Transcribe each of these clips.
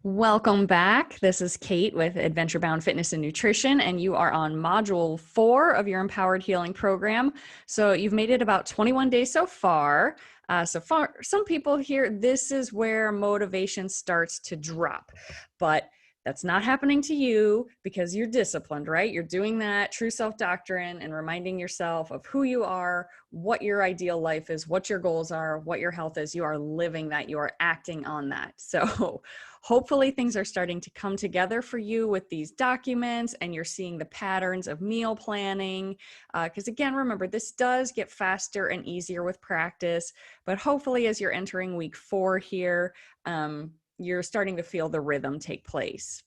Welcome back. This is Kate with Adventure Bound Fitness and Nutrition, and you are on module 4 of your Empowered Healing program. So you've made it about 21 days so far. Some people here, this is where motivation starts to drop, but that's not happening to you because you're disciplined, right? You're doing that true self-doctrine and reminding yourself of who you are, what your ideal life is, what your goals are, what your health is. You are living that, you are acting on that. So hopefully things are starting to come together for you with these documents and you're seeing the patterns of meal planning. Because again, remember, this does get faster and easier with practice, but hopefully as you're entering week 4 here, you're starting to feel the rhythm take place.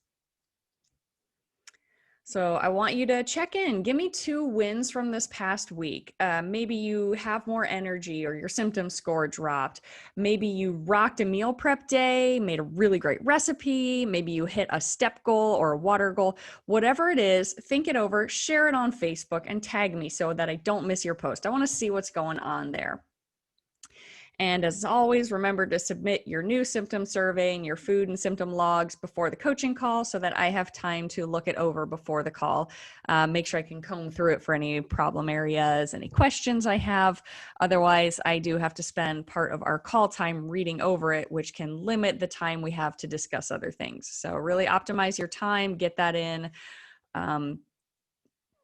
So I want you to check in. Give me 2 wins from this past week. Maybe you have more energy or your symptom score dropped. Maybe you rocked a meal prep day, made a really great recipe. Maybe you hit a step goal or a water goal. Whatever it is, think it over, share it on Facebook and tag me so that I don't miss your post. I want to see what's going on there. And as always, remember to submit your new symptom survey and your food and symptom logs before the coaching call so that I have time to look it over before the call. Make sure I can comb through it for any problem areas, any questions I have. Otherwise, I do have to spend part of our call time reading over it, which can limit the time we have to discuss other things. So really optimize your time, get that in.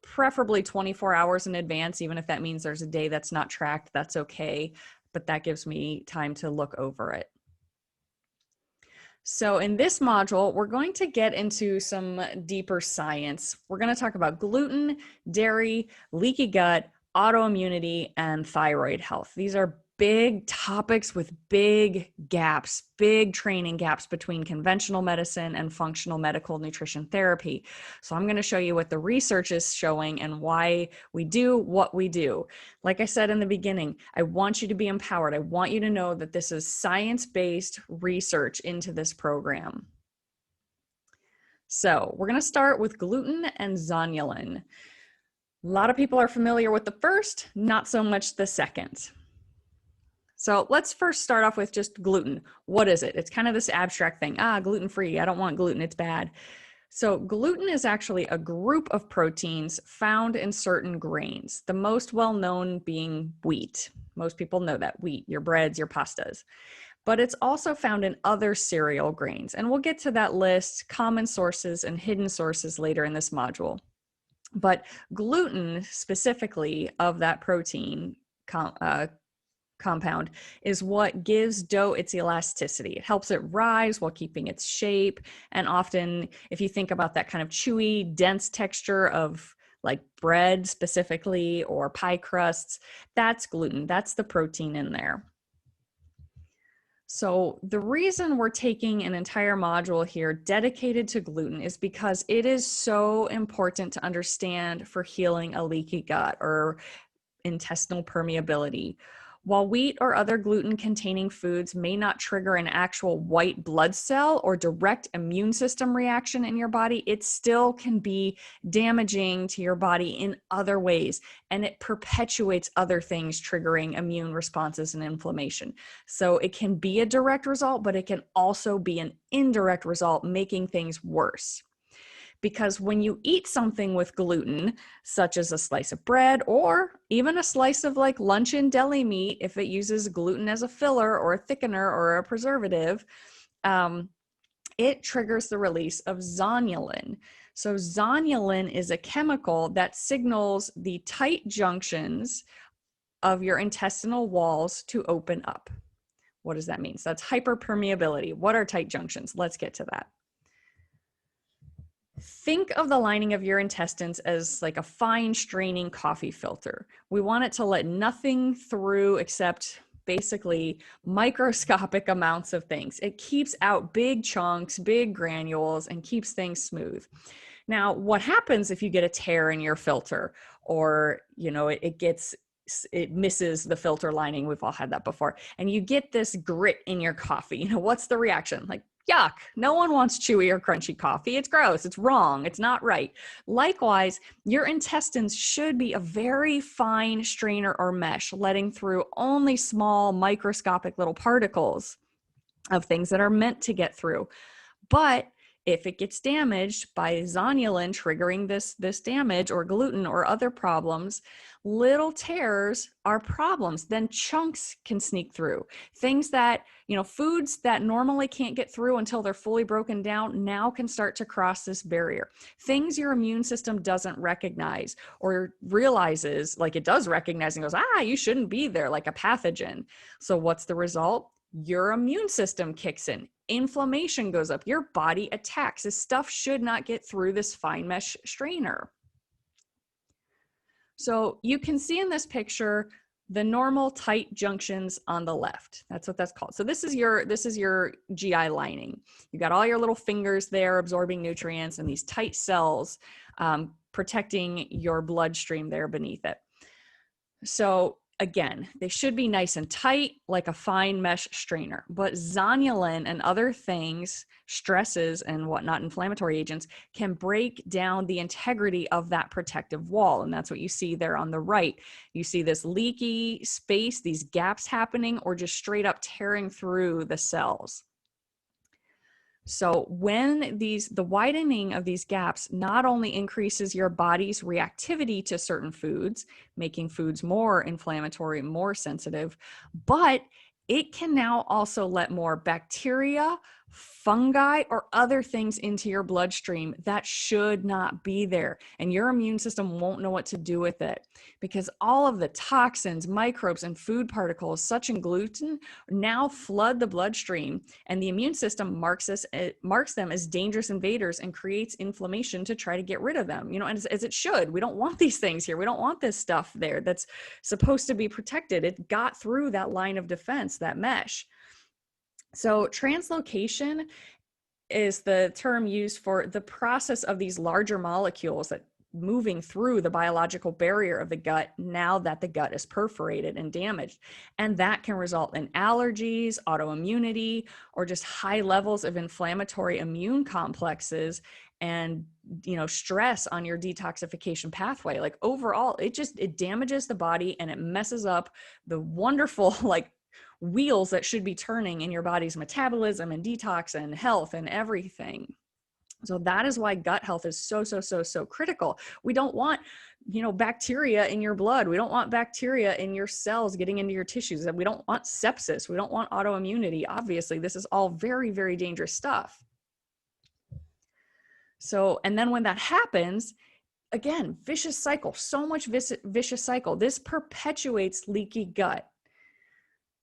Preferably 24 hours in advance, even if that means there's a day that's not tracked, that's okay. But that gives me time to look over it. So in this module, we're going to get into some deeper science. We're going to talk about gluten, dairy, leaky gut, autoimmunity, and thyroid health. These are big topics with big gaps, big training gaps between conventional medicine and functional medical nutrition therapy. So I'm going to show you what the research is showing and why we do what we do. Like I said in the beginning, I want you to be empowered. I want you to know that this is science-based research into this program. So we're going to start with gluten and zonulin. A lot of people are familiar with the first, not so much the second. So let's first start off with just gluten. What is it? It's kind of this abstract thing. Gluten-free. I don't want gluten. It's bad. So gluten is actually a group of proteins found in certain grains, the most well-known being wheat. Most people know that, wheat, your breads, your pastas. But it's also found in other cereal grains. And we'll get to that list, common sources and hidden sources later in this module. But gluten specifically of that protein compound is what gives dough its elasticity. It helps it rise while keeping its shape. And often, if you think about that kind of chewy, dense texture of like bread specifically or pie crusts, that's gluten. That's the protein in there. So the reason we're taking an entire module here dedicated to gluten is because it is so important to understand for healing a leaky gut or intestinal permeability. While wheat or other gluten-containing foods may not trigger an actual white blood cell or direct immune system reaction in your body, it still can be damaging to your body in other ways, and it perpetuates other things triggering immune responses and inflammation. So it can be a direct result, but it can also be an indirect result, making things worse. Because when you eat something with gluten, such as a slice of bread or even a slice of like luncheon deli meat, if it uses gluten as a filler or a thickener or a preservative, it triggers the release of zonulin. So zonulin is a chemical that signals the tight junctions of your intestinal walls to open up. What does that mean? So that's hyperpermeability. What are tight junctions? Let's get to that. Think of the lining of your intestines as like a fine straining coffee filter. We want it to let nothing through except basically microscopic amounts of things. It keeps out big chunks, big granules, and keeps things smooth. Now, what happens if you get a tear in your filter or, it misses the filter lining? We've all had that before. And you get this grit in your coffee. What's the reaction? Like, yuck, no one wants chewy or crunchy coffee. It's gross, it's wrong, it's not right. Likewise, your intestines should be a very fine strainer or mesh, letting through only small microscopic little particles of things that are meant to get through. But if it gets damaged by zonulin triggering this damage, or gluten or other problems, little tears are problems. Then chunks can sneak through. Things that, foods that normally can't get through until they're fully broken down now can start to cross this barrier. Things your immune system doesn't recognize or realizes, like it does recognize and goes, you shouldn't be there, like a pathogen. So what's the result? Your immune system kicks in. Inflammation goes up. Your body attacks. This stuff should not get through this fine mesh strainer. So you can see in this picture the normal tight junctions on the left. That's what that's called. So this is your GI lining. You got all your little fingers there absorbing nutrients and these tight cells protecting your bloodstream there beneath it. So again, they should be nice and tight like a fine mesh strainer, but zonulin and other things, stresses and whatnot, inflammatory agents, can break down the integrity of that protective wall. And that's what you see there on the right. You see this leaky space, these gaps happening, or just straight up tearing through the cells. So when the widening of these gaps not only increases your body's reactivity to certain foods, making foods more inflammatory, more sensitive, but it can now also let more bacteria, fungi, or other things into your bloodstream that should not be there. And your immune system won't know what to do with it, because all of the toxins, microbes, and food particles, such as gluten, now flood the bloodstream, and the immune system marks them as dangerous invaders and creates inflammation to try to get rid of them. And as it should. We don't want these things here. We don't want this stuff there that's supposed to be protected. It got through that line of defense, that mesh. So translocation is the term used for the process of these larger molecules that moving through the biological barrier of the gut now that the gut is perforated and damaged. And that can result in allergies, autoimmunity, or just high levels of inflammatory immune complexes and stress on your detoxification pathway. Like overall, it damages the body and it messes up the wonderful wheels that should be turning in your body's metabolism and detox and health and everything. So that is why gut health is so critical. We don't want, bacteria in your blood. We don't want bacteria in your cells getting into your tissues. And we don't want sepsis. We don't want autoimmunity. Obviously, this is all very, very dangerous stuff. So, and then when that happens, again, vicious cycle, so much vicious cycle. This perpetuates leaky gut.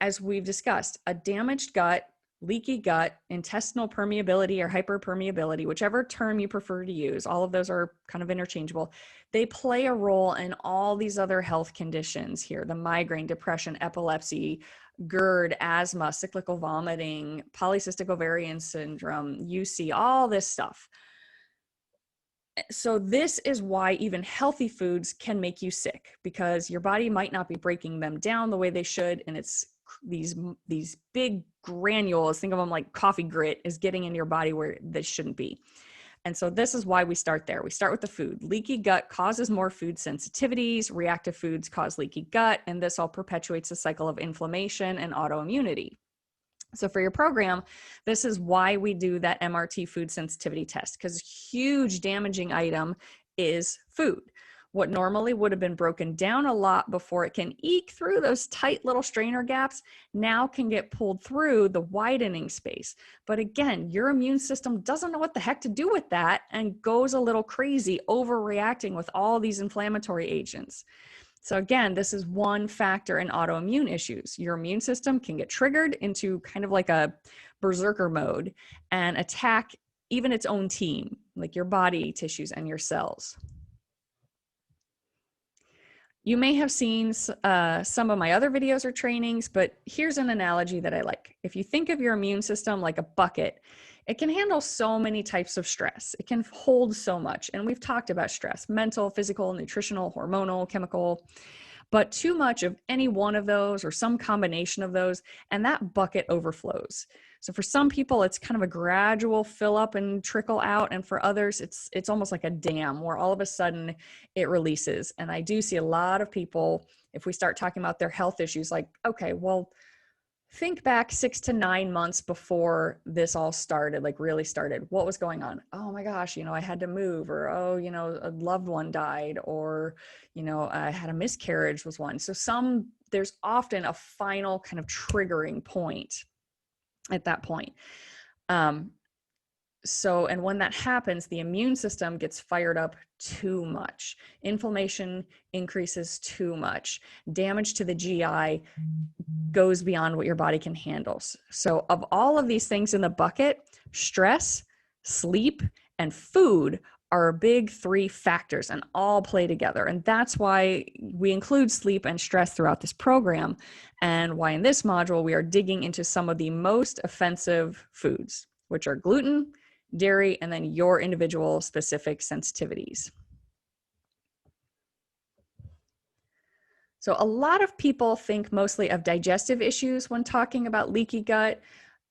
As we've discussed, a damaged gut, leaky gut, intestinal permeability or hyperpermeability, whichever term you prefer to use, all of those are kind of interchangeable. They play a role in all these other health conditions here: the migraine, depression, epilepsy, GERD, asthma, cyclical vomiting, polycystic ovarian syndrome, UC, all this stuff. So this is why even healthy foods can make you sick, because your body might not be breaking them down the way they should, and it's these big granules, think of them like coffee grit, is getting in your body where they shouldn't be. And so this is why we start there. We start with the food. Leaky gut causes more food sensitivities, reactive foods cause leaky gut, and this all perpetuates a cycle of inflammation and autoimmunity. So for your program, this is why we do that MRT food sensitivity test, because a huge damaging item is food. What normally would have been broken down a lot before it can eke through those tight little strainer gaps now can get pulled through the widening space. But again, your immune system doesn't know what the heck to do with that and goes a little crazy, overreacting with all these inflammatory agents. So again, this is one factor in autoimmune issues. Your immune system can get triggered into kind of like a berserker mode and attack even its own team, like your body tissues and your cells. You may have seen some of my other videos or trainings, but here's an analogy that I like. If you think of your immune system like a bucket, it can handle so many types of stress. It can hold so much. And we've talked about stress: mental, physical, nutritional, hormonal, chemical. But too much of any one of those or some combination of those, and that bucket overflows. So for some people, it's kind of a gradual fill up and trickle out. And for others, it's almost like a dam where all of a sudden it releases. And I do see a lot of people, if we start talking about their health issues, like, okay, well, Think back 6 to 9 months before this all started, like really started. What was going on? Oh my gosh, I had to move, or oh, a loved one died, or I had a miscarriage was one. So there's often a final kind of triggering point at that point. And when that happens, the immune system gets fired up too much. Inflammation increases too much. Damage to the GI goes beyond what your body can handle. So of all of these things in the bucket, stress, sleep, and food are big 3 factors and all play together. And that's why we include sleep and stress throughout this program, and why in this module we are digging into some of the most offensive foods, which are gluten, dairy, and then your individual specific sensitivities. So a lot of people think mostly of digestive issues when talking about leaky gut,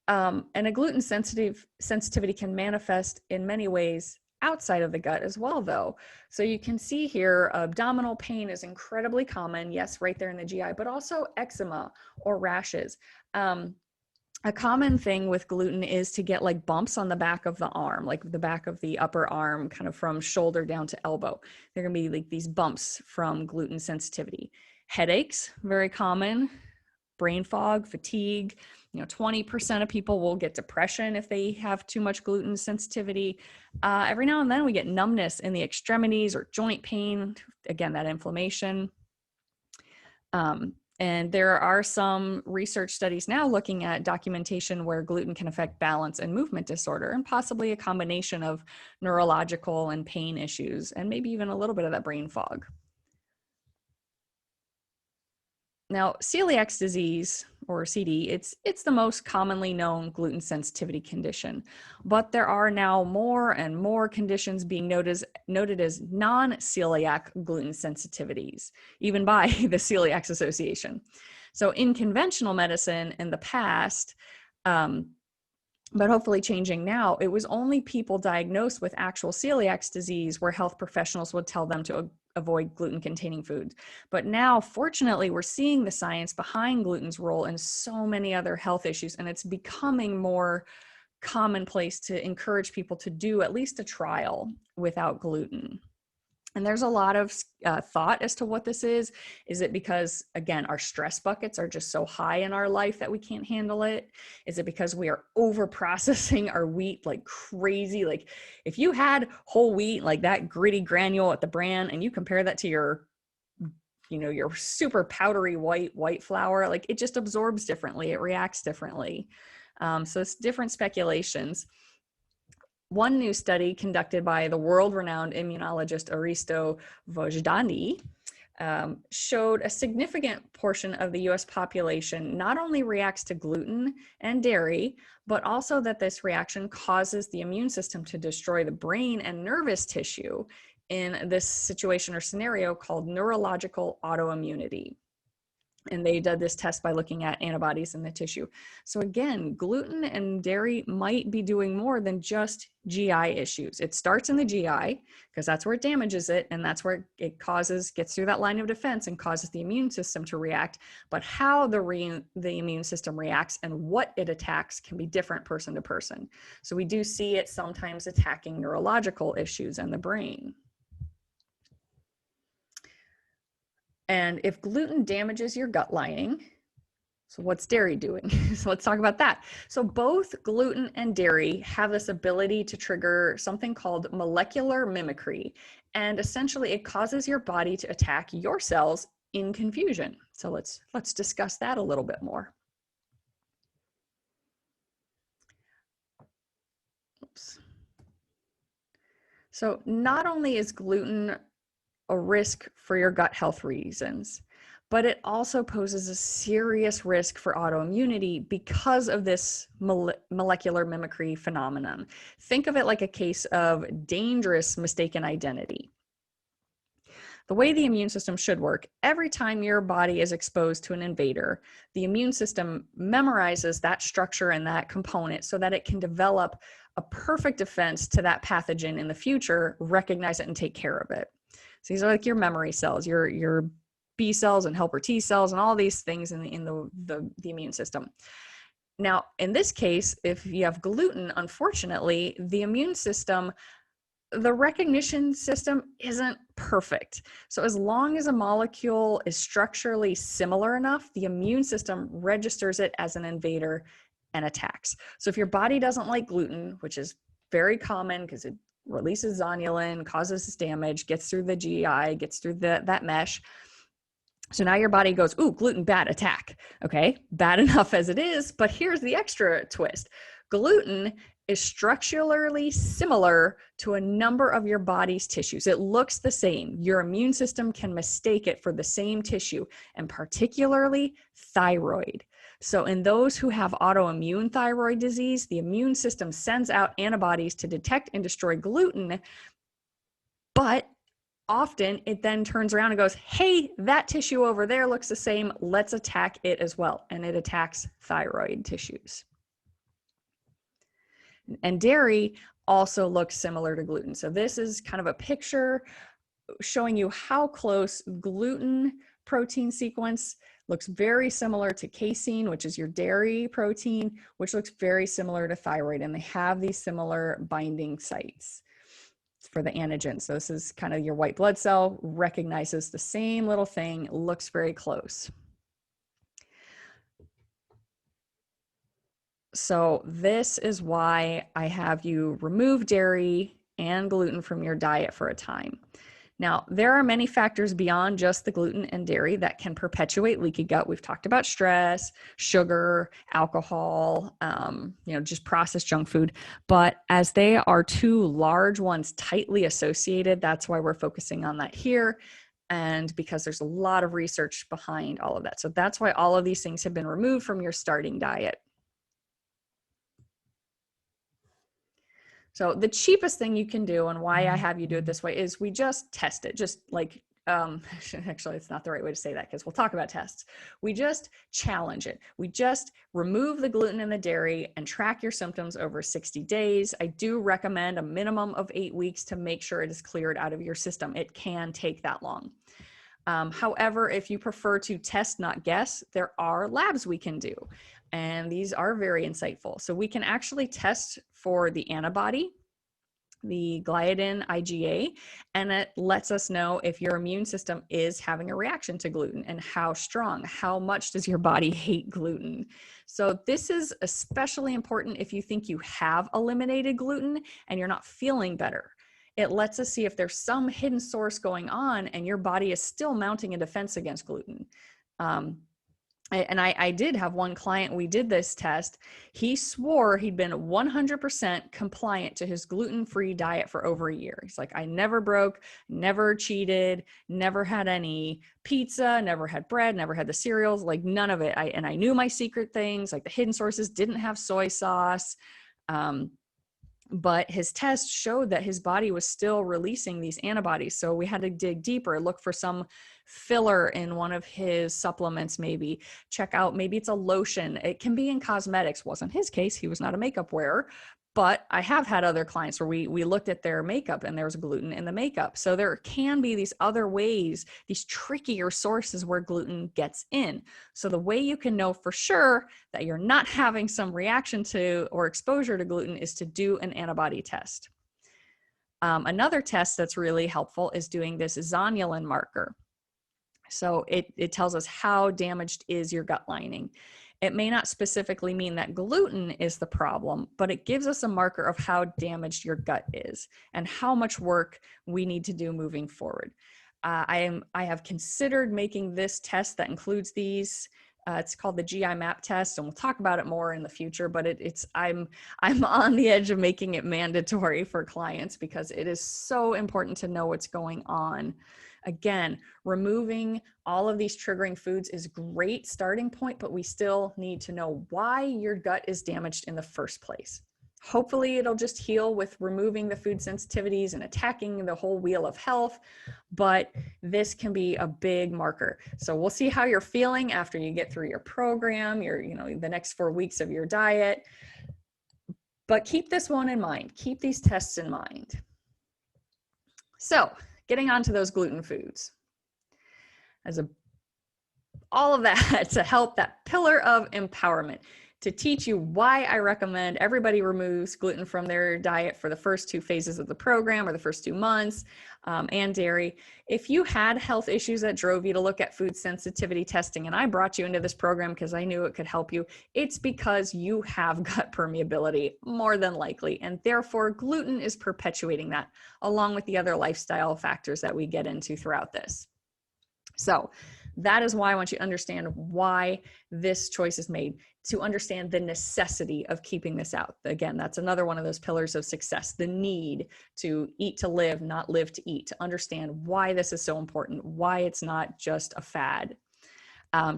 and a gluten sensitivity can manifest in many ways outside of the gut as well, though. So you can see here, abdominal pain is incredibly common, yes, right there in the GI, but also eczema or rashes. A common thing with gluten is to get like bumps on the back of the arm, like the back of the upper arm, kind of from shoulder down to elbow. They're going to be like these bumps from gluten sensitivity. Headaches, very common. Brain fog, fatigue. 20% of people will get depression if they have too much gluten sensitivity. Every now and then we get numbness in the extremities or joint pain. Again, that inflammation. And there are some research studies now looking at documentation where gluten can affect balance and movement disorder, and possibly a combination of neurological and pain issues, and maybe even a little bit of that brain fog. Now, celiac disease, or CD, it's the most commonly known gluten sensitivity condition, but there are now more and more conditions being noted as non-celiac gluten sensitivities, even by the Celiac Association. So in conventional medicine in the past, but hopefully changing now, it was only people diagnosed with actual celiac disease where health professionals would tell them to avoid gluten-containing foods. But now, fortunately, we're seeing the science behind gluten's role in so many other health issues, and it's becoming more commonplace to encourage people to do at least a trial without gluten. And there's a lot of thought as to what this is. Is it because, again, our stress buckets are just so high in our life that we can't handle it? Is it because we are over processing our wheat like crazy? Like if you had whole wheat, like that gritty granule at the brand, and you compare that to your super powdery white flour, like it just absorbs differently. It reacts differently. So it's different speculations. One new study conducted by the world-renowned immunologist Aristo Vojdani showed a significant portion of the US population not only reacts to gluten and dairy, but also that this reaction causes the immune system to destroy the brain and nervous tissue in this situation or scenario called neurological autoimmunity. And they did this test by looking at antibodies in the tissue. So again, gluten and dairy might be doing more than just GI issues. It starts in the GI because that's where it damages it, and that's where it gets through that line of defense and causes the immune system to react. But how the immune system reacts and what it attacks can be different person to person. So we do see it sometimes attacking neurological issues in the brain. And if gluten damages your gut lining, so what's dairy doing? So let's talk about that. So both gluten and dairy have this ability to trigger something called molecular mimicry. And essentially it causes your body to attack your cells in confusion. So let's discuss that a little bit more. Oops. So not only is gluten a risk for your gut health reasons, but it also poses a serious risk for autoimmunity because of this molecular mimicry phenomenon. Think of it like a case of dangerous mistaken identity. The way the immune system should work, every time your body is exposed to an invader, the immune system memorizes that structure and that component so that it can develop a perfect defense to that pathogen in the future, recognize it, and take care of it. So these are like your memory cells, your B cells and helper T cells and all these things in the immune system. Now, in this case, if you have gluten, unfortunately, the immune system, the recognition system isn't perfect. So as long as a molecule is structurally similar enough, the immune system registers it as an invader and attacks. So if your body doesn't like gluten, which is very common because it releases zonulin, causes this damage, gets through the GI, gets through that mesh. So now your body goes, ooh, gluten, bad, attack. Okay, bad enough as it is, but here's the extra twist. Gluten is structurally similar to a number of your body's tissues. It looks the same. Your immune system can mistake it for the same tissue, and particularly thyroid. So in those who have autoimmune thyroid disease, the immune system sends out antibodies to detect and destroy gluten, but often it then turns around and goes, hey, that tissue over there looks the same. Let's attack it as well. And it attacks thyroid tissues. And dairy also looks similar to gluten. So this is kind of a picture showing you how close gluten protein sequence looks very similar to casein, which is your dairy protein, which looks very similar to thyroid. And they have these similar binding sites for the antigen. So this is kind of your white blood cell, recognizes the same little thing, looks very close. So this is why I have you remove dairy and gluten from your diet for a time. Now, there are many factors beyond just the gluten and dairy that can perpetuate leaky gut. We've talked about stress, sugar, alcohol, just processed junk food. But as they are two large ones tightly associated, that's why we're focusing on that here. And because there's a lot of research behind all of that. So that's why all of these things have been removed from your starting diet. So the cheapest thing you can do, and why I have you do it this way, is we just test it. Just like, actually, it's not the right way to say that because we'll talk about tests. We just challenge it. We just remove the gluten and the dairy and track your symptoms over 60 days. I do recommend a minimum of 8 weeks to make sure it is cleared out of your system. It can take that long. However, if you prefer to test, not guess, there are labs we can do. And these are very insightful. So we can actually test for the antibody, the gliadin IgA, and it lets us know if your immune system is having a reaction to gluten and how strong, how much does your body hate gluten. So this is especially important if you think you have eliminated gluten and you're not feeling better. It lets us see if there's some hidden source going on and your body is still mounting a defense against gluten. I did have one client, we did this test. He swore he'd been 100% compliant to his gluten-free diet for over a year. He's like, I never broke, never cheated, never had any pizza, never had bread, never had the cereals, like none of it. I knew my secret things, like the hidden sources didn't have soy sauce. But his test showed that his body was still releasing these antibodies. So we had to dig deeper, look for some filler in one of his supplements, maybe check out, maybe it's a lotion. It can be in cosmetics. Wasn't his case. He was not a makeup wearer. But I have had other clients where we looked at their makeup and there's gluten in the makeup. So there can be these other ways, these trickier sources where gluten gets in. So the way you can know for sure that you're not having some reaction to or exposure to gluten is to do an antibody test. Another test that's really helpful is doing this zonulin marker. So it tells us how damaged is your gut lining. It may not specifically mean that gluten is the problem, but it gives us a marker of how damaged your gut is and how much work we need to do moving forward. I have considered making this test that includes these. It's called the GI map test, and we'll talk about it more in the future, but I'm on the edge of making it mandatory for clients because it is so important to know what's going on. Again, removing all of these triggering foods is a great starting point, but we still need to know why your gut is damaged in the first place. Hopefully it'll just heal with removing the food sensitivities and attacking the whole wheel of health, but this can be a big marker. So we'll see how you're feeling after you get through your program, the next 4 weeks of your diet. But keep this one in mind. Keep these tests in mind. So getting onto those gluten foods. As a all of that to help that pillar of empowerment, to teach you why I recommend everybody removes gluten from their diet for the first 2 phases of the program or the first 2 months, and dairy. If you had health issues that drove you to look at food sensitivity testing, and I brought you into this program because I knew it could help you, it's because you have gut permeability, more than likely, and therefore gluten is perpetuating that, along with the other lifestyle factors that we get into throughout this. So that is why I want you to understand why this choice is made, to understand the necessity of keeping this out. Again, that's another one of those pillars of success, the need to eat to live, not live to eat, to understand why this is so important, why it's not just a fad.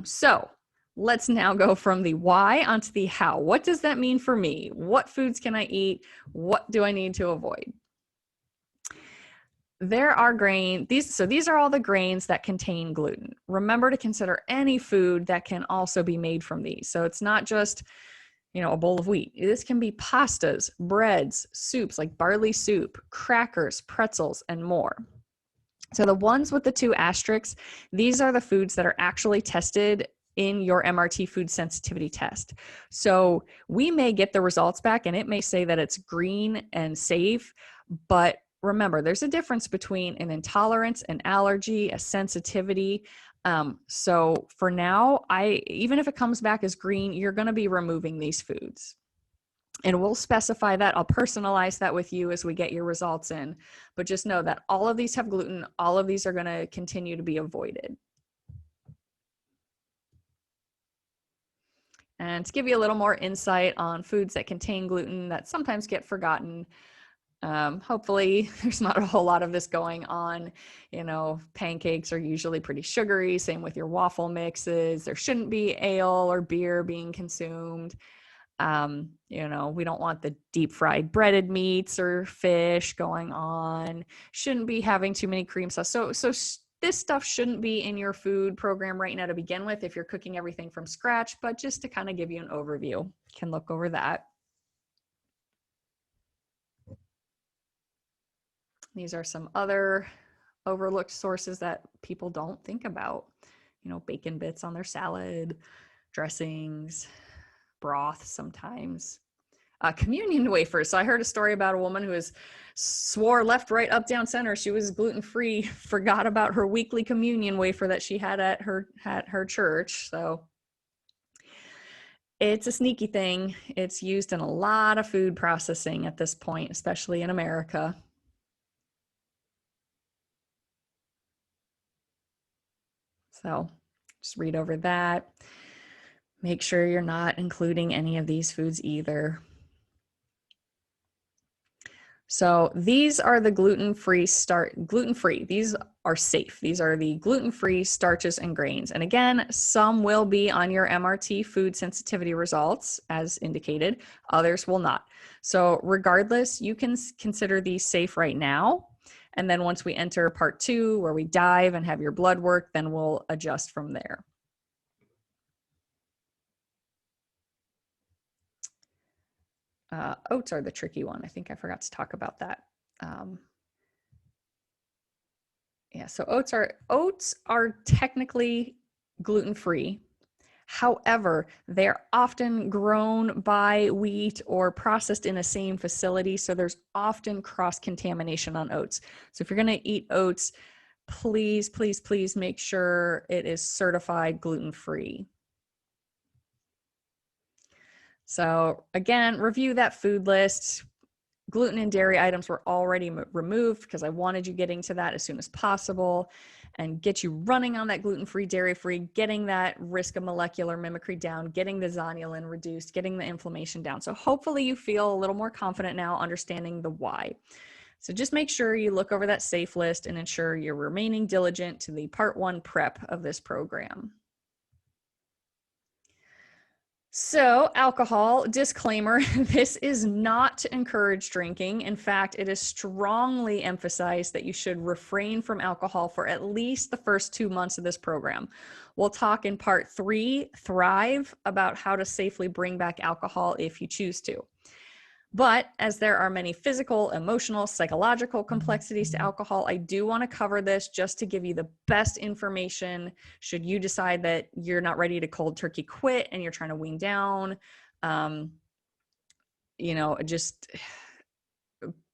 So let's now go from the why onto the how. What does that mean for me? What foods can I eat? What do I need to avoid? There are these are all the grains that contain gluten. Remember to consider any food that can also be made from these. So it's not just, a bowl of wheat. This can be pastas, breads, soups like barley soup, crackers, pretzels, and more. So the ones with the 2 asterisks, these are the foods that are actually tested in your MRT food sensitivity test. So we may get the results back and it may say that it's green and safe, but remember, there's a difference between an intolerance, an allergy, a sensitivity. So for now, even if it comes back as green, you're going to be removing these foods. And we'll specify that. I'll personalize that with you as we get your results in. But just know that all of these have gluten. All of these are going to continue to be avoided. And to give you a little more insight on foods that contain gluten that sometimes get forgotten, hopefully there's not a whole lot of this going on. Pancakes are usually pretty sugary, same with your waffle mixes. There shouldn't be ale or beer being consumed. We don't want the deep fried breaded meats or fish going on. Shouldn't be having too many cream sauce. So this stuff shouldn't be in your food program right now to begin with if you're cooking everything from scratch, but just to kind of give you an overview, you can look over that. These are some other overlooked sources that people don't think about. Bacon bits on their salad, dressings, broth sometimes. Communion wafers. So I heard a story about a woman who swore left, right, up, down, center she was gluten-free, forgot about her weekly communion wafer that she had at her church. So it's a sneaky thing. It's used in a lot of food processing at this point, especially in America. So just read over that. Make sure you're not including any of these foods either. So these are the gluten-free. These are safe. These are the gluten-free starches and grains. And again, some will be on your MRT food sensitivity results as indicated, others will not. So regardless, you can consider these safe right now. And then once we enter part 2, where we dive and have your blood work, then we'll adjust from there. Oats are the tricky one. I think I forgot to talk about that. So oats are technically gluten-free. However, they're often grown by wheat or processed in the same facility, so there's often cross-contamination on oats. So if you're going to eat oats, please, please, please make sure it is certified gluten-free. So again, review that food list. Gluten and dairy items were already removed because I wanted you getting to that as soon as possible and get you running on that gluten-free, dairy-free, getting that risk of molecular mimicry down, getting the zonulin reduced, getting the inflammation down. So hopefully you feel a little more confident now understanding the why. So just make sure you look over that safe list and ensure you're remaining diligent to the part 1 prep of this program. So alcohol, disclaimer, this is not to encourage drinking. In fact, it is strongly emphasized that you should refrain from alcohol for at least the first 2 months of this program. We'll talk in part 3, Thrive, about how to safely bring back alcohol if you choose to. But as there are many physical, emotional, psychological complexities to alcohol, I do want to cover this just to give you the best information should you decide that you're not ready to cold turkey quit and you're trying to wean down. Just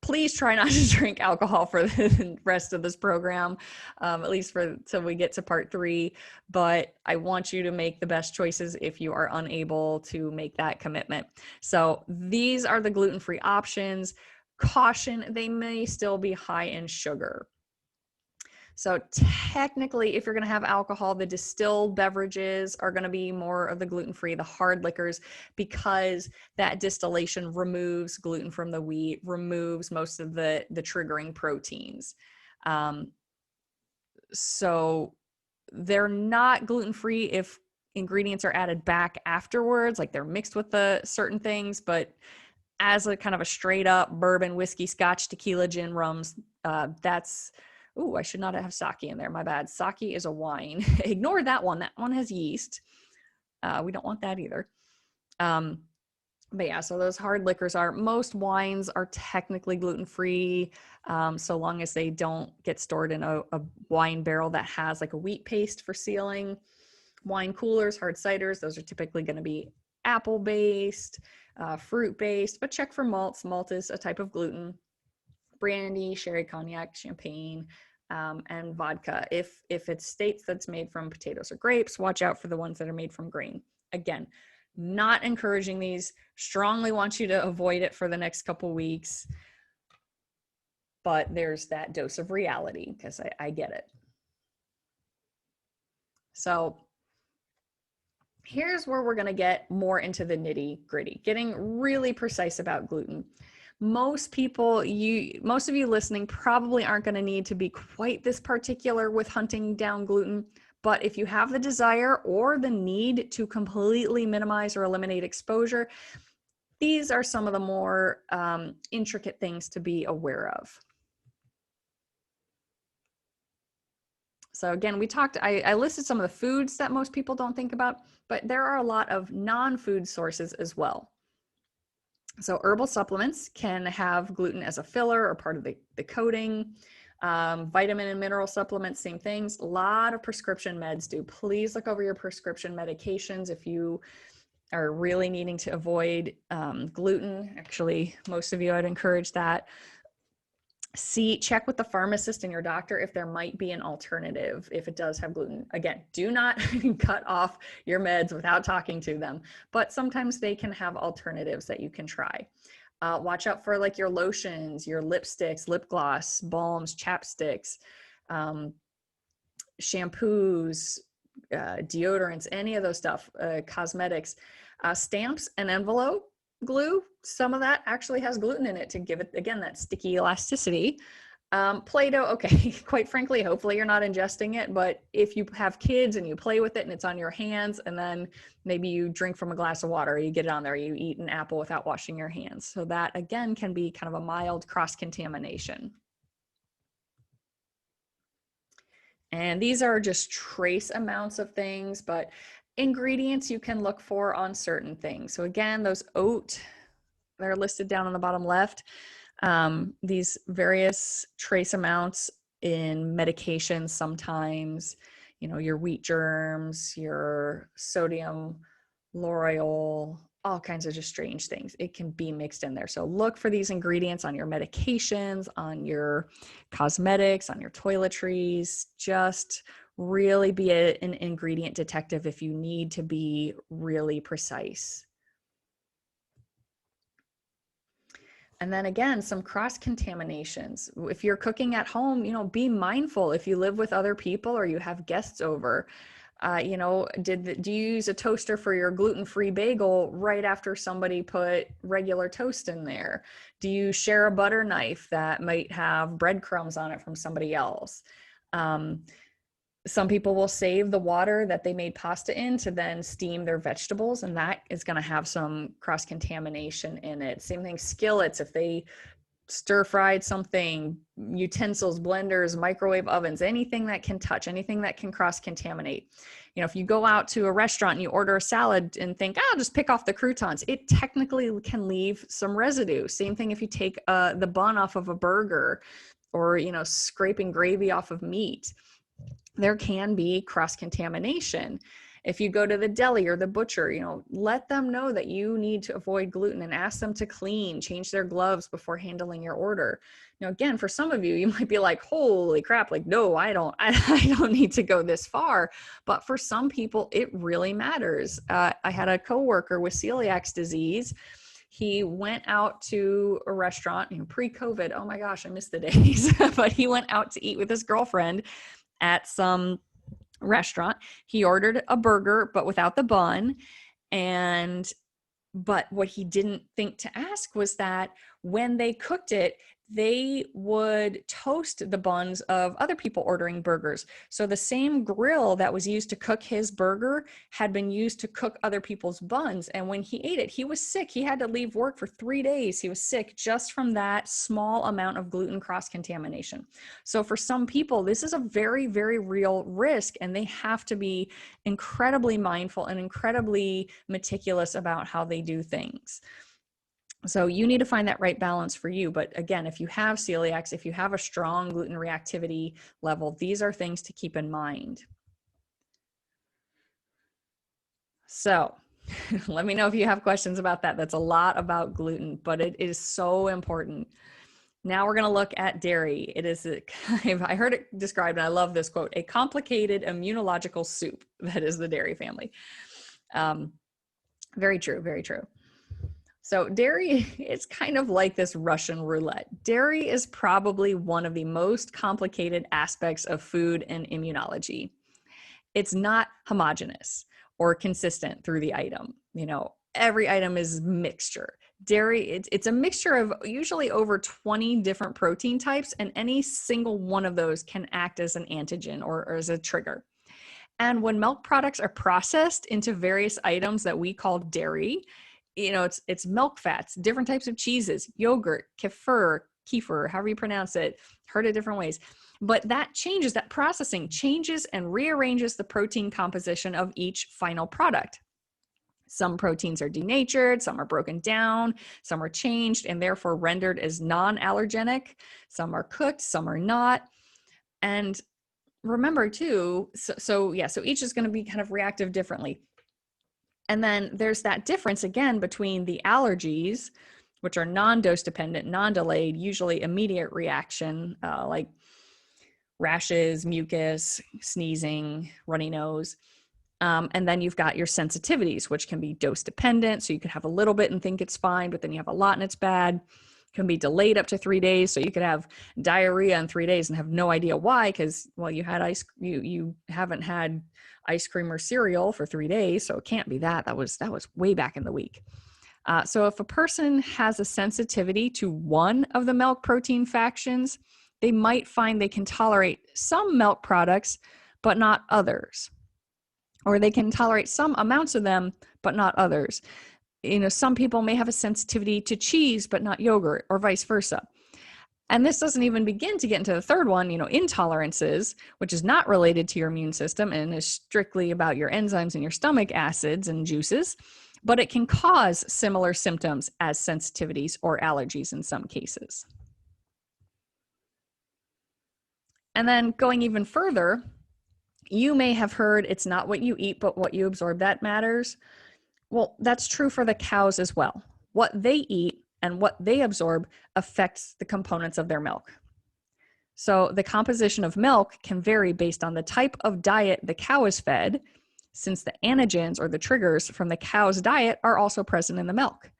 please try not to drink alcohol for the rest of this program, at least till we get to part 3. But I want you to make the best choices if you are unable to make that commitment. So these are the gluten-free options. Caution, they may still be high in sugar. So technically, if you're going to have alcohol, the distilled beverages are going to be more of the gluten-free, the hard liquors, because that distillation removes gluten from the wheat, removes most of the triggering proteins. So they're not gluten-free if ingredients are added back afterwards, like they're mixed with the certain things, but as a kind of a straight up bourbon, whiskey, scotch, tequila, gin, rums, that's... Ooh, I should not have sake in there. My bad. Sake is a wine. Ignore that one. That one has yeast. We don't want that either. But yeah, so those hard liquors are, most wines are technically gluten-free, so long as they don't get stored in a wine barrel that has like a wheat paste for sealing. Wine coolers, hard ciders, those are typically going to be apple-based, fruit-based, but check for malts. Malt is a type of gluten. Brandy, sherry, cognac, champagne, and vodka. If it states that's made from potatoes or grapes, watch out for the ones that are made from grain. Again, not encouraging these. Strongly want you to avoid it for the next couple weeks. But there's that dose of reality, because I get it. So here's where we're going to get more into the nitty gritty, getting really precise about gluten. Most of you listening probably aren't going to need to be quite this particular with hunting down gluten, but if you have the desire or the need to completely minimize or eliminate exposure, these are some of the more intricate things to be aware of. So again, I listed some of the foods that most people don't think about, but there are a lot of non-food sources as well. So herbal supplements can have gluten as a filler or part of the coating. Vitamin and mineral supplements, same things. A lot of prescription meds do. Please look over your prescription medications if you are really needing to avoid gluten. Actually, most of you, I'd encourage that. Check with the pharmacist and your doctor if there might be an alternative if it does have gluten. Again, do not cut off your meds without talking to them, but sometimes they can have alternatives that you can try. Watch out for like your lotions, your lipsticks, lip gloss, balms, chapsticks, shampoos, deodorants, any of those stuff, cosmetics, stamps and envelope glue. Some of that actually has gluten in it to give it, again, that sticky elasticity. Play-Doh, okay, quite frankly, hopefully you're not ingesting it, but if you have kids and you play with it and it's on your hands, and then maybe you drink from a glass of water, or you get it on there, you eat an apple without washing your hands. So that, again, can be kind of a mild cross-contamination. And these are just trace amounts of things, but ingredients you can look for on certain things. So again, those oat, they're listed down on the bottom left. These various trace amounts in medications sometimes, your wheat germs, your sodium lauryl, all kinds of just strange things. It can be mixed in there. So look for these ingredients on your medications, on your cosmetics, on your toiletries. Just really be an ingredient detective if you need to be really precise. And then again, some cross contaminations. If you're cooking at home, be mindful if you live with other people or you have guests over. Do you use a toaster for your gluten-free bagel right after somebody put regular toast in there? Do you share a butter knife that might have breadcrumbs on it from somebody else? Some people will save the water that they made pasta in to then steam their vegetables, and that is going to have some cross-contamination in it. Same thing, skillets. If they stir-fried something, utensils, blenders, microwave ovens, anything that can touch, anything that can cross-contaminate. You know, if you go out to a restaurant and you order a salad and think, I'll just pick off the croutons, it technically can leave some residue. Same thing if you take the bun off of a burger, or, you know, scraping gravy off of meat. There can be cross-contamination. If you go to the deli or the butcher, you know, let them know that you need to avoid gluten and ask them to clean, change their gloves before handling your order. Now, again, for some of you, you might be like, holy crap, like, no, I don't need to go this far. But for some people, it really matters. I had a coworker with celiac disease. He went out to a restaurant, you know, pre-COVID. Oh my gosh, I missed the days. But he went out to eat with his girlfriend at some restaurant. He ordered a burger, but without the bun. But what he didn't think to ask was that when they cooked it, they would toast the buns of other people ordering burgers. So the same grill that was used to cook his burger had been used to cook other people's buns. And when he ate it, he was sick. He had to leave work for 3 days. He was sick just from that small amount of gluten cross-contamination. So for some people, this is a very, very real risk, and they have to be incredibly mindful and incredibly meticulous about how they do things. So you need to find that right balance for you. But again, if you have celiacs, if you have a strong gluten reactivity level, these are things to keep in mind. So let me know if you have questions about that. That's a lot about gluten, but it is so important. Now we're going to look at dairy. It is, I heard it described, and I love this quote, a complicated immunological soup. That is the dairy family. Very true, very true. So dairy, it's kind of like this Russian roulette. Dairy is probably one of the most complicated aspects of food and immunology. It's not homogeneous or consistent through the item. You know, every item is mixture. Dairy, it's a mixture of usually over 20 different protein types, and any single one of those can act as an antigen or as a trigger. And when milk products are processed into various items that we call dairy, you know, it's milk fats, different types of cheeses, yogurt, kefir, however you pronounce it, heard it different ways. But that changes, that processing changes and rearranges the protein composition of each final product. Some proteins are denatured, some are broken down, some are changed and therefore rendered as non-allergenic. Some are cooked, some are not. And remember too, so each is going to be kind of reactive differently. And then there's that difference again between the allergies, which are non-dose dependent, non-delayed, usually immediate reaction, like rashes, mucus, sneezing, runny nose. And then you've got your sensitivities, which can be dose dependent. So you could have a little bit and think it's fine, but then you have a lot and it's bad. Can be delayed up to 3 days. So you could have diarrhea in 3 days and have no idea why, because, well, you had you haven't had ice cream or cereal for 3 days. So it can't be that. That was way back in the week. So if a person has a sensitivity to one of the milk protein factions, they might find they can tolerate some milk products, but not others. Or they can tolerate some amounts of them, but not others. You know, some people may have a sensitivity to cheese, but not yogurt, or vice versa. And this doesn't even begin to get into the third one, you know, intolerances, which is not related to your immune system and is strictly about your enzymes and your stomach acids and juices, but it can cause similar symptoms as sensitivities or allergies in some cases. And then going even further, you may have heard it's not what you eat, but what you absorb that matters. Well, that's true for the cows as well. What they eat and what they absorb affects the components of their milk. So the composition of milk can vary based on the type of diet the cow is fed, since the antigens or the triggers from the cow's diet are also present in the milk.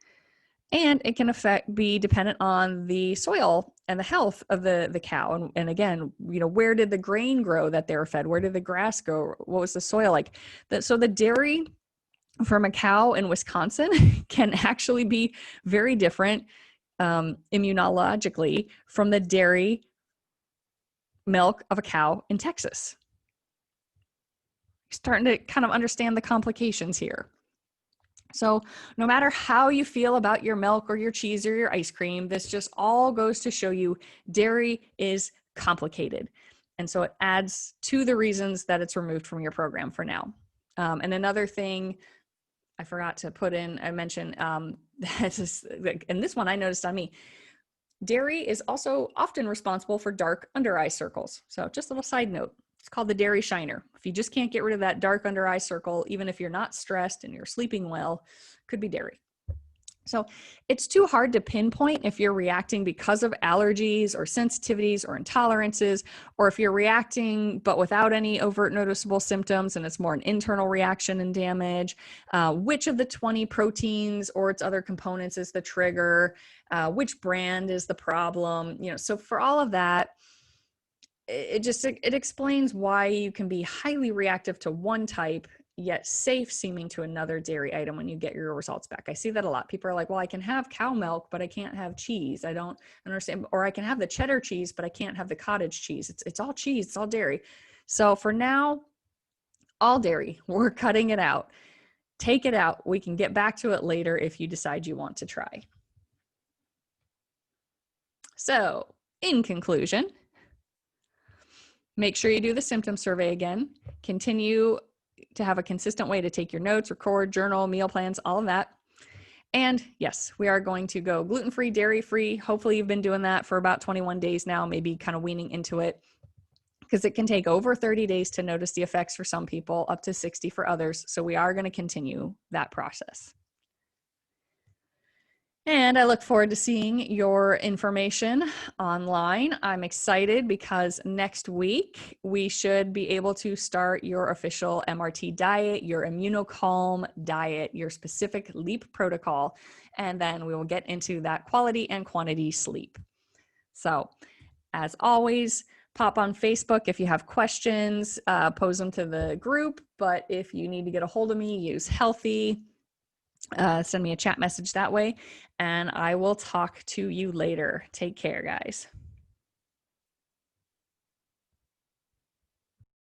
And it can be dependent on the soil and the health of the cow. And again, you know, where did the grain grow that they were fed? Where did the grass grow? What was the soil like? So the dairy from a cow in Wisconsin can actually be very different immunologically from the dairy milk of a cow in Texas. Starting to kind of understand the complications here. So no matter how you feel about your milk or your cheese or your ice cream, this just all goes to show you dairy is complicated. And so it adds to the reasons that it's removed from your program for now. And another thing I forgot to put in, I mentioned, and this one I noticed on me, dairy is also often responsible for dark under eye circles. So just a little side note. It's called the dairy shiner. If you just can't get rid of that dark under eye circle, even if you're not stressed and you're sleeping well, could be dairy. So it's too hard to pinpoint if you're reacting because of allergies or sensitivities or intolerances, or if you're reacting but without any overt noticeable symptoms and it's more an internal reaction and damage. Which of the 20 proteins or its other components is the trigger? Which brand is the problem? So for all of that, it explains why you can be highly reactive to one type yet safe seeming to another dairy item when you get your results back. I see that a lot. People are like, well, I can have cow milk, but I can't have cheese. I don't understand. Or I can have the cheddar cheese, but I can't have the cottage cheese. It's all cheese. It's all dairy. So for now, all dairy. We're cutting it out. Take it out. We can get back to it later if you decide you want to try. So in conclusion, make sure you do the symptom survey again. Continue to have a consistent way to take your notes, record, journal, meal plans, all of that. And yes, we are going to go gluten-free, dairy-free. Hopefully you've been doing that for about 21 days now, maybe kind of weaning into it, because it can take over 30 days to notice the effects for some people, up to 60 for others. So we are going to continue that process. And I look forward to seeing your information online. I'm excited because next week we should be able to start your official MRT diet, your immunocalm diet, your specific LEAP protocol, and then we will get into that quality and quantity sleep. So as always, pop on Facebook if you have questions, pose them to the group. But if you need to get a hold of me, use Healthy. Send me a chat message that way, and I will talk to you later. Take care, guys.